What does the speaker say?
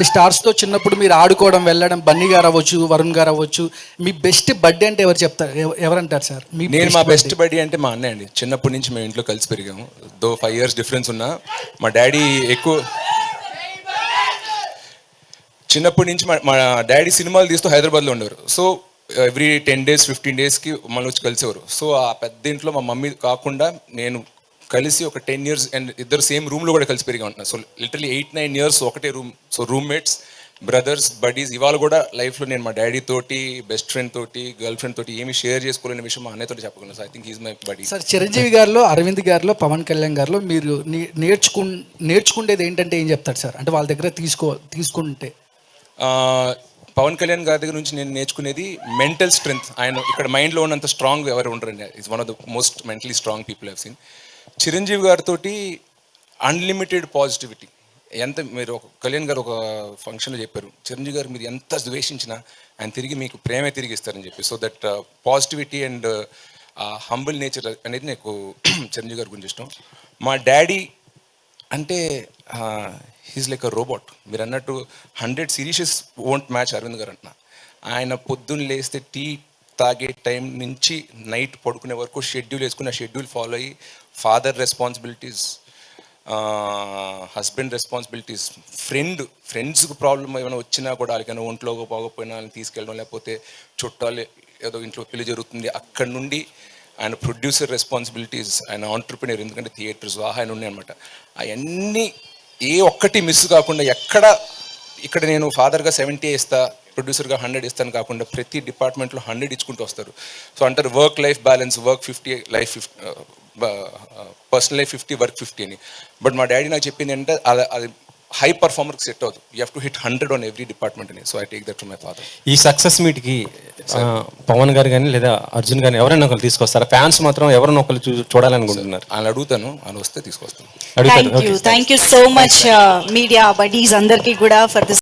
స్టార్స్తో చిన్నప్పుడు మీరు ఆడుకోవడం వెళ్ళడం, బన్నీ గారు అవ్వచ్చు, వరుణ్ గారు అవ్వచ్చు, మీ బెస్ట్ బర్త్డే అంటే ఎవరు చెప్తారు, ఎవరంటారు సార్? నేను మా బెస్ట్ బడ్డీ అంటే మా అన్నయ్య అండి. చిన్నప్పటి నుంచి మేము ఇంట్లో కలిసి పెరిగాము. 5 years డిఫరెన్స్ ఉన్నా మా డాడీ ఎక్కువ చిన్నప్పటి నుంచి మా డాడీ సినిమాలు తీస్తూ హైదరాబాద్లో ఉండేవారు. సో ఎవ్రీ 10 days 15 daysకి మళ్ళీ వచ్చి కలిసేవారు. సో ఆ పెద్ద ఇంట్లో మా మమ్మీ కాకుండా నేను కలిసి ఒక 10 years అండ్ ఇద్దరు సేమ్ రూమ్లో కూడా కలిసి పెరిగా ఉంటున్నాను. సో లిటరలీ 8-9 years ఒకటే room. So roommates, brothers, buddies. ఇవాళ కూడా లైఫ్లో నేను మా డాడీ తోటి, బెస్ట్ ఫ్రెండ్ తోటి, గర్ల్ ఫ్రెండ్ తోటి ఏమి షేర్ చేసుకోలేని విషయం మా అన్నయ్యతో చెప్పగలను. So I think is my body. Sir, Chiranjeevi గారిలో, అరవింద్ గారిలో, పవన్ కళ్యాణ్ గారిలో మీరు నేర్చుకునేది ఏంటంటే ఏం చెప్తారు సార్? అంటే వాళ్ళ దగ్గర తీసుకుంటే పవన్ కళ్యాణ్ గారి దగ్గర నుంచి నేను నేర్చుకునేది మెంటల్ స్ట్రెంగ్త్. ఆయన ఇక్కడ మైండ్లో ఉన్నంత స్ట్రాంగ్ ఎవరు ఉండరండి. Is one of the most mentally strong people I've seen. Chiranjeevi గారితో అన్లిమిటెడ్ పాజిటివిటీ. ఎంత మీరు కళ్యాణ్ గారు ఒక ఫంక్షన్లో చెప్పారు, చిరంజీవి గారు మీరు ఎంత ద్వేషించినా ఆయన తిరిగి మీకు ప్రేమే తిరిగి ఇస్తారని చెప్పి. So that positivity and humble nature అనేది నాకు చిరంజీవి గారి గురించి ఇష్టం. మా డాడీ అంటే హీస్ లైక్ అ రోబోట్. మీరు అన్నట్టు 100 series వోంట్ మ్యాచ్ అరవింద్ గారు అంటున్నా. ఆయన పొద్దున్న లేస్తే టీ తాగే టైం నుంచి నైట్ పడుకునే వరకు షెడ్యూల్ వేసుకుని ఆ షెడ్యూల్ ఫాలో అయ్యి ఫాదర్ రెస్పాన్సిబిలిటీస్, హస్బెండ్ రెస్పాన్సిబిలిటీస్, ఫ్రెండ్స్కి ప్రాబ్లం ఏమైనా వచ్చినా కూడా వాళ్ళకైనా ఒంట్లో పోకపోయినా వాళ్ళని తీసుకెళ్ళడం, లేకపోతే చుట్టాలు ఏదో ఇంట్లో పెళ్లి జరుగుతుంది అక్కడి నుండి ఆయన ప్రొడ్యూసర్ రెస్పాన్సిబిలిటీస్, ఆయన ఆంటర్ప్రినర్, ఎందుకంటే థియేటర్స్ ఆయన ఉన్నాయి అనమాట. అవన్నీ ఏ ఒక్కటి మిస్ కాకుండా ఇక్కడ నేను ఫాదర్గా 70 ఇస్తా, ప్రొడ్యూసర్గా 100 ఇస్తాను కాకుండా ప్రతి డిపార్ట్మెంట్లో 100 ఇచ్చుకుంటూ వస్తారు. సో అంటారు work life balance, work 50, life 50, personal life 50, work 50 అని. బట్ మా డాడీ నాకు చెప్పింది అంటే అది హై పర్ఫార్మర్కి సెట్ అవుతుంది. You have to hit 100 on every department అని. So I take that from my father. ఈ సక్సెస్ మీట్కి పవన్ గారు కానీ లేదా అర్జున్ కానీ ఎవరైనా ఒకరు తీసుకొస్తారా? ఫ్యాన్స్ మాత్రం ఎవరైనా ఒకరు చూడాలనుకుంటున్నారు. ఆయన అడుగుతాను, ఆయన వస్తే తీసుకొస్తాను. Thank you so much media buddies అందరికీ కూడా ఫర్ దిస్